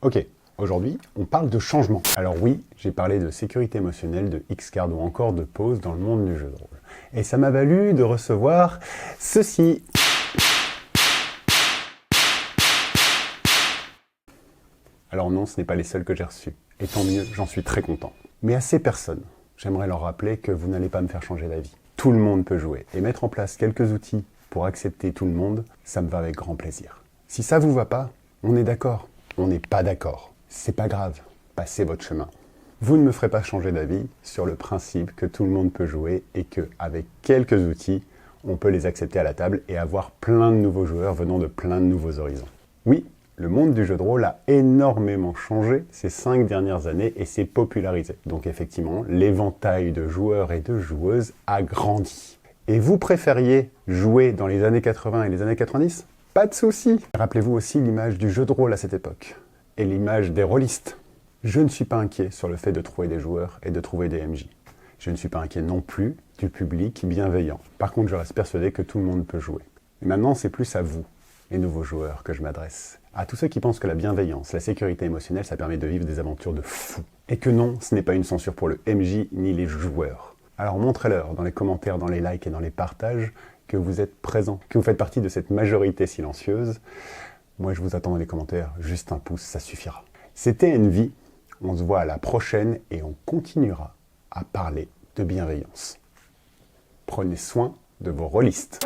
Ok, aujourd'hui, on parle de changement. Alors oui, j'ai parlé de sécurité émotionnelle, de X-Card ou encore de pause dans le monde du jeu de rôle. Et ça m'a valu de recevoir ceci. Alors non, ce n'est pas les seuls que j'ai reçus. Et tant mieux, j'en suis très content. Mais à ces personnes, j'aimerais leur rappeler que vous n'allez pas me faire changer d'avis. Tout le monde peut jouer. Et mettre en place quelques outils pour accepter tout le monde, ça me va avec grand plaisir. Si ça vous va pas, on est d'accord. On n'est pas d'accord. C'est pas grave. Passez votre chemin. Vous ne me ferez pas changer d'avis sur le principe que tout le monde peut jouer et qu'avec quelques outils, on peut les accepter à la table et avoir plein de nouveaux joueurs venant de plein de nouveaux horizons. Oui, le monde du jeu de rôle a énormément changé ces 5 dernières années et s'est popularisé. Donc effectivement, l'éventail de joueurs et de joueuses a grandi. Et vous préfériez jouer dans les années 80 et les années 90 ? Pas de souci. Rappelez-vous aussi l'image du jeu de rôle à cette époque et l'image des rôlistes. Je ne suis pas inquiet sur le fait de trouver des joueurs et de trouver des MJ. Je ne suis pas inquiet non plus du public bienveillant. Par contre, je reste persuadé que tout le monde peut jouer. Et maintenant, c'est plus à vous, les nouveaux joueurs, que je m'adresse. À tous ceux qui pensent que la bienveillance, la sécurité émotionnelle, ça permet de vivre des aventures de fou. Et que non, ce n'est pas une censure pour le MJ ni les joueurs. Alors montrez-leur dans les commentaires, dans les likes et dans les partages que vous êtes présents, que vous faites partie de cette majorité silencieuse. Moi, je vous attends dans les commentaires, juste un pouce, ça suffira. C'était Envy, on se voit à la prochaine et on continuera à parler de bienveillance. Prenez soin de vos rôlistes.